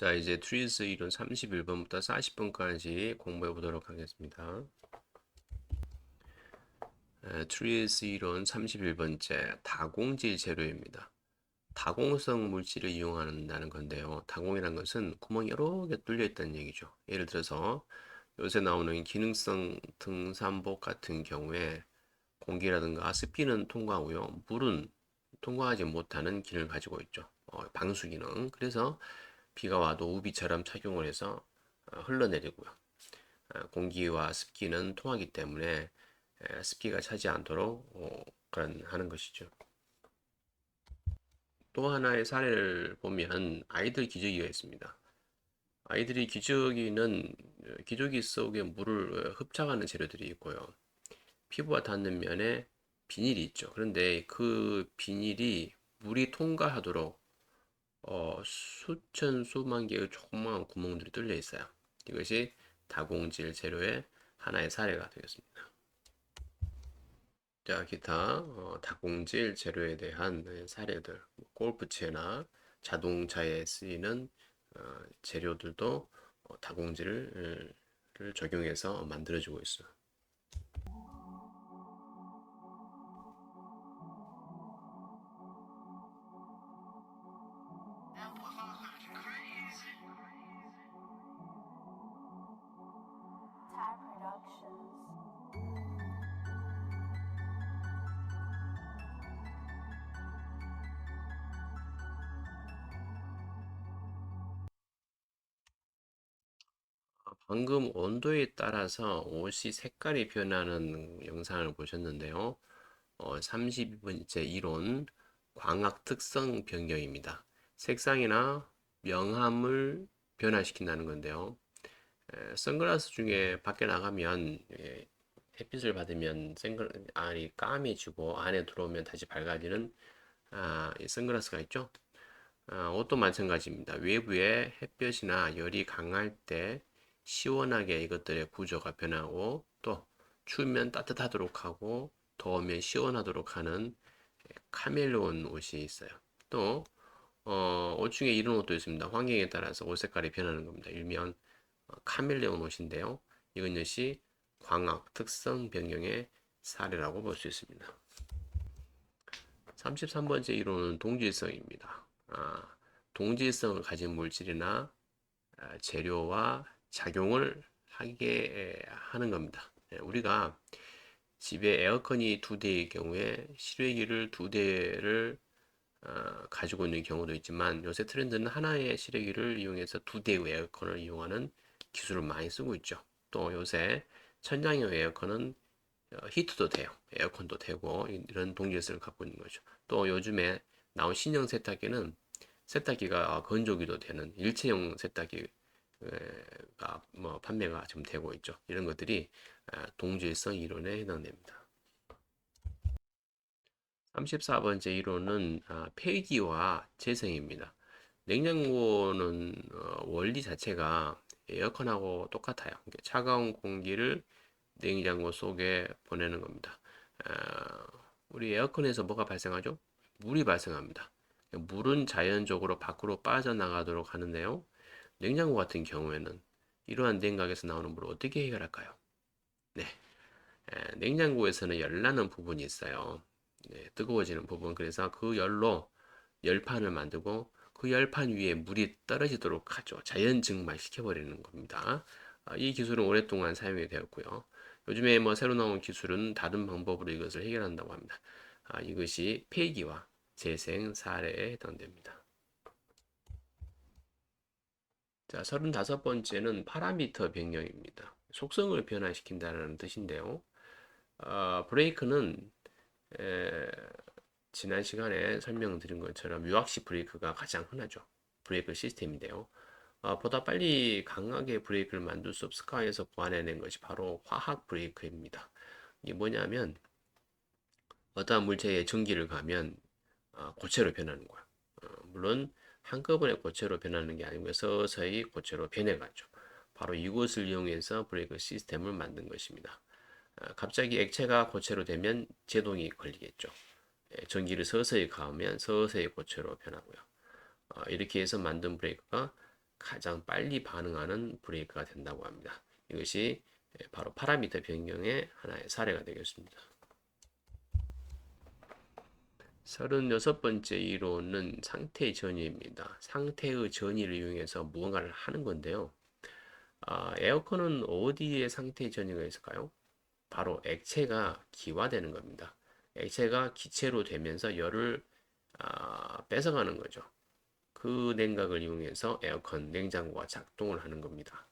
자, 이제 트리스 이론 31번부터 40번까지 공부해 보도록 하겠습니다. 트리스 이론 31번째, 다공질 재료입니다. 다공성 물질을 이용한다는 건데요. 다공이라는 것은 구멍이 여러 개 뚫려 있다는 얘기죠. 예를 들어서 요새 나오는 기능성 등산복 같은 경우에 공기라든가 습기는 통과하고요. 물은 통과하지 못하는 기능을 가지고 있죠. 방수 기능. 그래서 비가 와도 우비처럼 착용을 해서 흘러내리고요. 공기와 습기는 통하기 때문에 습기가 차지 않도록 그런 하는 것이죠. 또 하나의 사례를 보면 아이들 기저귀가 있습니다. 아이들이 기저귀 속에 물을 흡착하는 재료들이 있고요. 피부와 닿는 면에 비닐이 있죠. 그런데 그 비닐이 물이 통과하도록 수천 수만 개의 조그마한 구멍들이 뚫려 있어요. 이것이 다공질 재료의 하나의 사례가 되겠습니다. 자, 기타 다공질 재료에 대한 사례들, 골프채나 자동차에 쓰이는 재료들도 다공질을 적용해서 만들어지고 있어요. Thai Productions. 방금 온도에 따라서 옷이 색깔이 변하는 영상을 보셨는데요. 32번째 이론 광학 특성 변경입니다. 색상이나 명암을 변화시킨다는 건데요. 선글라스 중에 밖에 나가면 햇빛을 받으면 안이 까매지고 안에 들어오면 다시 밝아지는 이 선글라스가 있죠. 옷도 마찬가지입니다. 외부에 햇볕이나 열이 강할 때 시원하게 이것들의 구조가 변하고 또 추우면 따뜻하도록 하고 더우면 시원하도록 하는 카멜레온 옷이 있어요. 또 옷 중에 이런 옷도 있습니다. 환경에 따라서 옷 색깔이 변하는 겁니다. 일명 카멜레온 옷인데요. 이건 역시 광학 특성 변경의 사례라고 볼 수 있습니다. 33번째 이론은 동질성입니다. 동질성을 가진 물질이나 재료와 작용을 하게 하는 겁니다. 우리가 집에 에어컨이 두 대의 경우에 실외기를 두 대를 가지고 있는 경우도 있지만 요새 트렌드는 하나의 실외기를 이용해서 두 대의 에어컨을 이용하는 기술을 많이 쓰고 있죠. 또 요새 천장형 에어컨은 히트도 돼요. 에어컨도 되고 이런 동질성을 갖고 있는 거죠. 또 요즘에 나온 신형 세탁기는 세탁기가 건조기도 되는 일체형 세탁기가 뭐 판매가 지금 되고 있죠. 이런 것들이 동질성 이론에 해당됩니다. 34번째 이론은 폐기와 재생입니다. 냉장고는 원리 자체가 에어컨하고 똑같아요. 차가운 공기를 냉장고 속에 보내는 겁니다. 우리 에어컨에서 뭐가 발생하죠? 물이 발생합니다. 물은 자연적으로 밖으로 빠져나가도록 하는데요. 냉장고 같은 경우에는 이러한 냉각에서 나오는 물을 어떻게 해결할까요? 네, 냉장고에서는 열나는 부분이 있어요. 네, 뜨거워지는 부분. 그래서 그 열로 열판을 만들고 그 열판 위에 물이 떨어지도록 하죠. 자연 증발 시켜버리는 겁니다. 이 기술은 오랫동안 사용이 되었고요. 요즘에 뭐 새로 나온 기술은 다른 방법으로 이것을 해결한다고 합니다. 이것이 폐기와 재생 사례에 해당됩니다. 자, 35번째는 파라미터 변경입니다. 속성을 변화시킨다는 뜻인데요. 브레이크는 에, 지난 시간에 설명드린 것처럼 유압식 브레이크가 가장 흔하죠. 브레이크 시스템인데요. 보다 빨리 강하게 브레이크를 만들 수 없을까 해서 보완해낸 것이 바로 화학 브레이크입니다. 이게 뭐냐면 어떠한 물체에 전기를 가면 고체로 변하는 거야. 물론 한꺼번에 고체로 변하는 게 아니고 서서히 고체로 변해가죠. 바로 이것을 이용해서 브레이크 시스템을 만든 것입니다. 갑자기 액체가 고체로 되면 제동이 걸리겠죠. 전기를 서서히 가하면 서서히 고체로 변하고요. 이렇게 해서 만든 브레이크가 가장 빨리 반응하는 브레이크가 된다고 합니다. 이것이 바로 파라미터 변경의 하나의 사례가 되겠습니다. 36번째 이론은 상태 전이입니다. 상태의 전이를 이용해서 무언가를 하는 건데요. 에어컨은 어디에 상태 전이가 있을까요? 바로 액체가 기화되는 겁니다. 액체가 기체로 되면서 열을 뺏어가는 거죠. 그 냉각을 이용해서 에어컨, 냉장고가 작동을 하는 겁니다.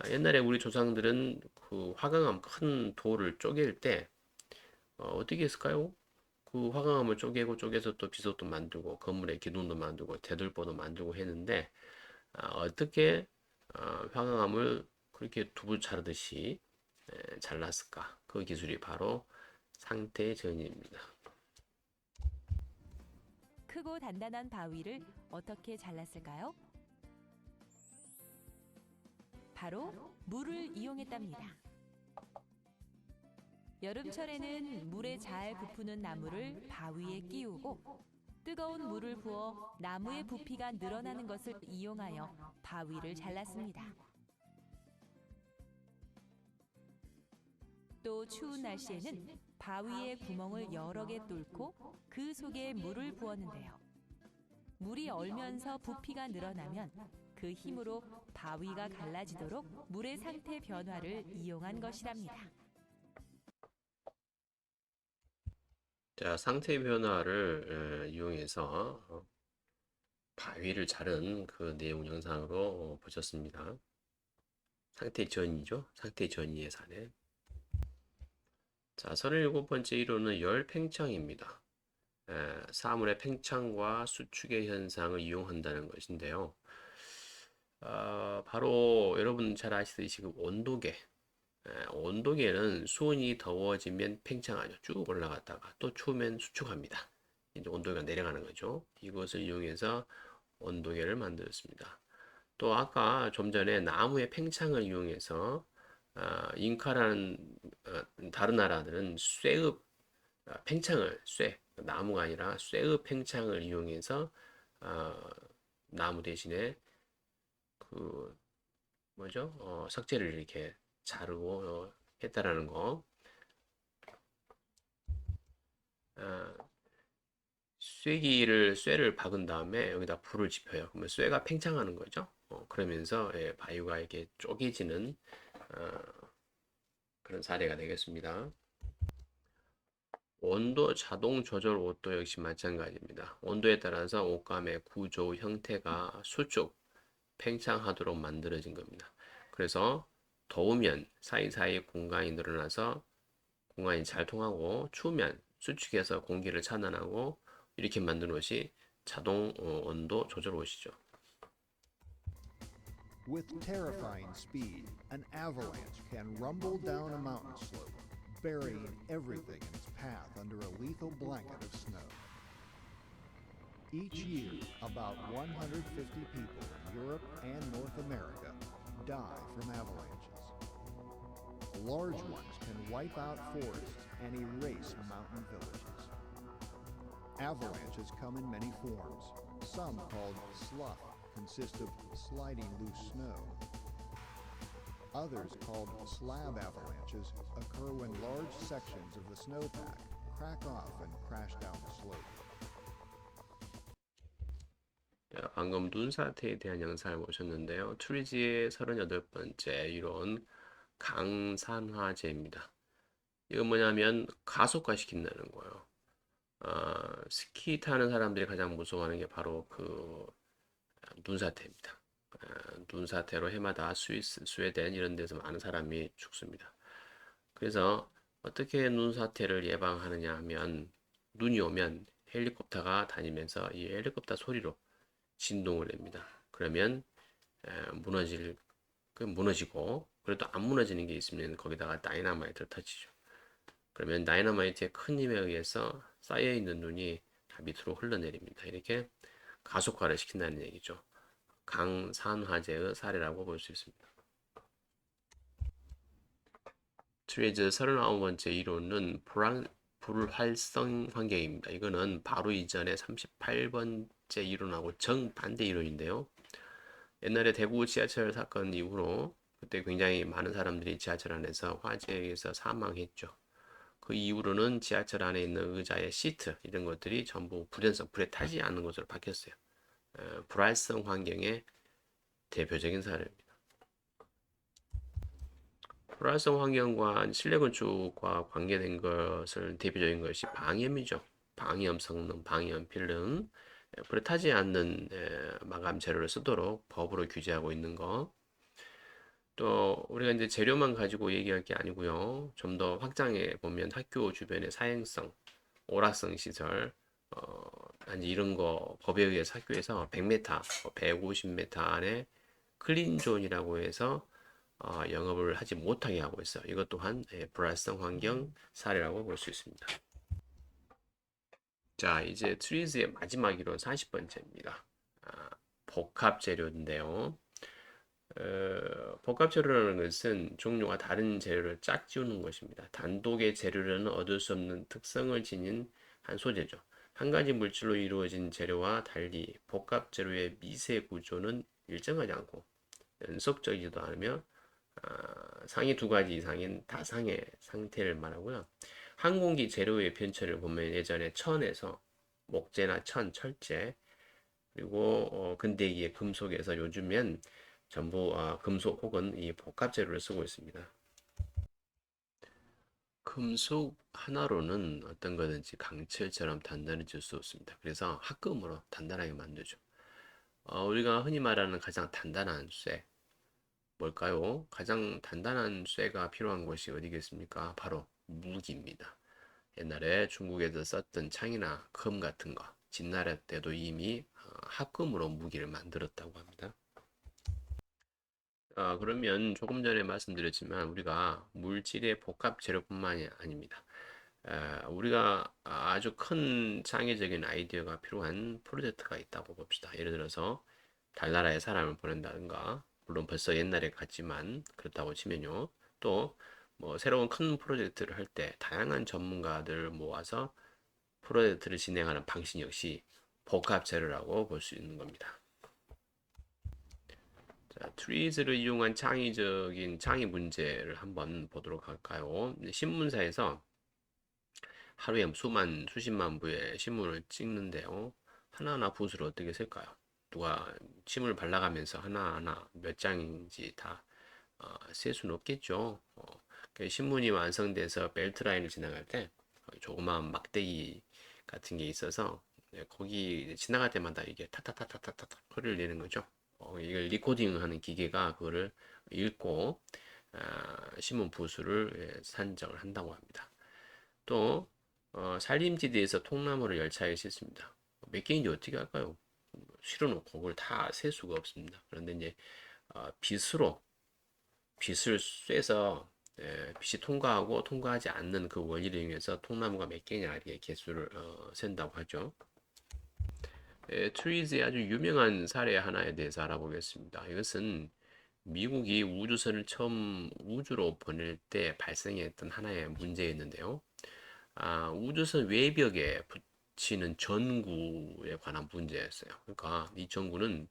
옛날에 우리 조상들은 그 화강암 큰 돌을 쪼갤 때 어떻게 했을까요? 그 화강암을 쪼개서 또 비석도 만들고 건물의 기둥도 만들고 대들보도 만들고 했는데 어떻게 화강암을 그렇게 두부 자르듯이 잘랐을까? 그 기술이 바로 상태 전이입니다. 크고 단단한 바위를 어떻게 잘랐을까요? 바로 물을 이용했답니다. 여름철에는 물에 잘 부푸는 나무를 바위에 끼우고 뜨거운 물을 부어 나무의 부피가 늘어나는 것을 이용하여 바위를 잘랐습니다. 또 추운 날씨에는 바위에 구멍을 여러 개 뚫고 그 속에 물을 부었는데요. 물이 얼면서 부피가 늘어나면 그 힘으로 바위가 갈라지도록 물의 상태 변화를 이용한 것이랍니다. 자, 상태 변화를 이용해서 바위를 자른 그 내용 영상으로 보셨습니다. 상태 전이죠. 상태 전이의 사례. 자, 37번째 이론은 열 팽창입니다. 사물의 팽창과 수축의 현상을 이용한다는 것인데요. 바로 여러분 잘 아시듯이 그 온도계. 온도계는 수온이 더워지면 팽창하죠. 쭉 올라갔다가 또 추우면 수축합니다. 이제 온도가 내려가는 거죠. 이것을 이용해서 온도계를 만들었습니다. 또 아까 좀 전에 나무의 팽창을 이용해서 잉카라는 다른 나라들은 쇠의 팽창을 나무가 아니라 쇠의 팽창을 이용해서 나무 대신에 그 뭐죠? 석재를 이렇게 자르고 했다라는 거. 쇠를 박은 다음에 여기다 불을 지펴요. 그러면 쇠가 팽창하는 거죠. 그러면서 바위가 이렇게 쪼개지는 그런 사례가 되겠습니다. 온도 자동 조절 옷도 역시 마찬가지입니다. 온도에 따라서 옷감의 구조 형태가 수축, 팽창하도록 만들어진 겁니다. 그래서 더우면 사이사이 공간이 늘어나서 공간이 잘 통하고 추우면 수축해서 공기를 차단하고 이렇게 만든 옷이 자동 온도 조절 옷이죠. With terrifying speed, an avalanche can rumble down a mountain slope, burying everything in its path under a lethal blanket of snow. Each year, about 150 people in Europe and North America die from avalanches. Large ones can wipe out forests and erase mountain villages. Avalanches come in many forms. Some, called slough, consist of sliding loose snow. Others, called slab avalanches, occur when large sections of the snowpack crack off and crash down the slope. 방금 눈사태에 대한 영상을 보셨는데요. 트리지의 38번째 이론 강산화제입니다. 이건 뭐냐면 가속화시킨다는 거예요. 스키 타는 사람들이 가장 무서워하는 게 바로 그 눈사태입니다. 눈사태로 해마다 스위스, 스웨덴 이런 데서 많은 사람이 죽습니다. 그래서 어떻게 눈사태를 예방하느냐 하면 눈이 오면 헬리콥터가 다니면서 이 헬리콥터 소리로 진동을 냅니다. 그러면 무너지고 그래도 안 무너지는 게 있으면 거기다가 다이너마이트를 터치죠. 그러면 다이너마이트의 큰 힘에 의해서 쌓여있는 눈이 다 밑으로 흘러내립니다. 이렇게 가속화를 시킨다는 얘기죠. 강산화제의 사례라고 볼 수 있습니다. 트레이즈 39번째 이론은 불활성 환경입니다. 이거는 바로 이전에 38번째 이론하고 정반대 이론인데요. 옛날에 대구 지하철 사건 이후로 그때 굉장히 많은 사람들이 지하철 안에서 화재에 의해서 사망했죠. 그 이후로는 지하철 안에 있는 의자의 시트 이런 것들이 전부 불연성, 불에 타지 않는 것으로 바뀌었어요. 불활성 환경의 대표적인 사례입니다. 불활성 환경과 실내 건축과 관계된 것을 대표적인 것이 방염이죠. 방염 성능, 방염 필름, 불에 타지 않는 마감 재료를 쓰도록 법으로 규제하고 있는 거. 또 우리가 이제 재료만 가지고 얘기할 게 아니고요. 좀 더 확장해 보면 학교 주변의 사행성, 오락성 시설, 단지 이런 거 법에 의해서 학교에서 100m, 150m 안에 클린존이라고 해서 영업을 하지 못하게 하고 있어요. 이것 또한 불활성 환경 사례라고 볼 수 있습니다. 자, 이제 트리즈의 마지막 이론 40번째입니다. 복합 재료인데요. 복합 재료라는 것은 종류가 다른 재료를 짝지우는 것입니다. 단독의 재료로는 얻을 수 없는 특성을 지닌 한 소재죠. 한 가지 물질로 이루어진 재료와 달리 복합 재료의 미세 구조는 일정하지 않고 연속적이지도 않으며 상위 두 가지 이상인 다상의 상태를 말하고요. 항공기 재료의 변체를 보면 예전에 천에서 목재나 천, 철제 그리고 근대기의 금속에서 요즘엔 전부 금속 혹은 이 복합 재료를 쓰고 있습니다. 금속 하나로는 어떤 거든지 강철처럼 단단해질 수 없습니다. 그래서 합금으로 단단하게 만들죠. 우리가 흔히 말하는 가장 단단한 쇠 뭘까요? 가장 단단한 쇠가 필요한 곳이 어디겠습니까? 바로 무기입니다. 옛날에 중국에서 썼던 창이나 금 같은 거 진나라 때도 이미 합금으로 무기를 만들었다고 합니다. 그러면 조금 전에 말씀드렸지만 우리가 물질의 복합 재료뿐만이 아닙니다. 우리가 아주 큰 창의적인 아이디어가 필요한 프로젝트가 있다고 봅시다. 예를 들어서 달나라에 사람을 보낸다든가, 물론 벌써 옛날에 갔지만 그렇다고 치면요. 또 뭐 새로운 큰 프로젝트를 할 때 다양한 전문가들 모아서 프로젝트를 진행하는 방식 역시 복합 재료라고 볼 수 있는 겁니다. 자, 트리즈를 이용한 창의적인 창의 문제를 한번 보도록 할까요? 신문사에서 하루에 수십만 부의 신문을 찍는데요. 하나하나 붓으로 어떻게 쓸까요? 누가 침을 발라가면서 하나하나 몇 장인지 다 셀 수는 없겠죠. 그 신문이 완성돼서 벨트 라인을 지나갈 때 조그마한 막대기 같은 게 있어서 거기 지나갈 때마다 이게 타타타타타타 소리를 내는 거죠. 이걸 리코딩하는 기계가 그거를 읽고 신문 부수를 산정을 한다고 합니다. 또 산림지대에서 통나무를 열차에 싣습니다. 몇 개인지 어떻게 할까요? 실어놓고 그걸 다 셀 수가 없습니다. 그런데 이제 빛을 쐬서 빛이 통과하고 통과하지 않는 그 원리를 이용해서 통나무가 몇 개냐 이렇게 개수를 센다고 하죠. 트리즈의 아주 유명한 사례 하나에 대해서 알아보겠습니다. 이것은 미국이 우주선을 처음 우주로 보낼 때 발생했던 하나의 문제였는데요. 우주선 외벽에 붙이는 전구에 관한 문제였어요. 그러니까 이 전구는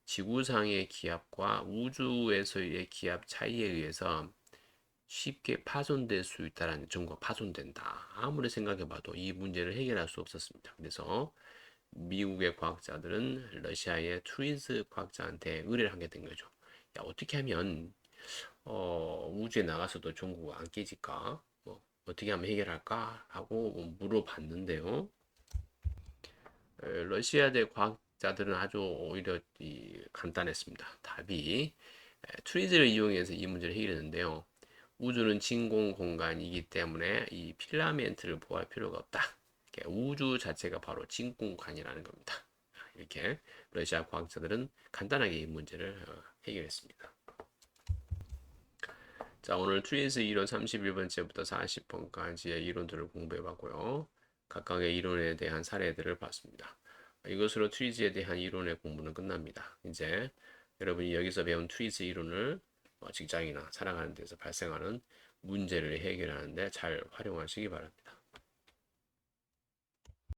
지구상의 기압과 우주에서의 기압 차이에 의해서 쉽게 파손될 수 있다라는 전구가 파손된다. 아무리 생각해봐도 이 문제를 해결할 수 없었습니다. 그래서 미국의 과학자들은 러시아의 트리즈 과학자한테 의뢰를 하게 된 거죠. 야, 어떻게 하면 우주에 나가서도 전구가 안 깨질까? 어떻게 하면 해결할까? 하고 물어봤는데요. 러시아대 과학자들은 아주 오히려 간단했습니다. 답이 트리즈를 이용해서 이 문제를 해결했는데요. 우주는 진공 공간이기 때문에 이 필라멘트를 보호할 필요가 없다. 우주 자체가 바로 진공관이라는 겁니다. 이렇게 러시아 과학자들은 간단하게 이 문제를 해결했습니다. 자, 오늘 트리즈 이론 31번째부터 40번까지의 이론들을 공부해 봤고요. 각각의 이론에 대한 사례들을 봤습니다. 이것으로 트리즈에 대한 이론의 공부는 끝납니다. 이제 여러분이 여기서 배운 트리즈 이론을 직장이나 살아가는 데서 발생하는 문제를 해결하는 데 잘 활용하시기 바랍니다.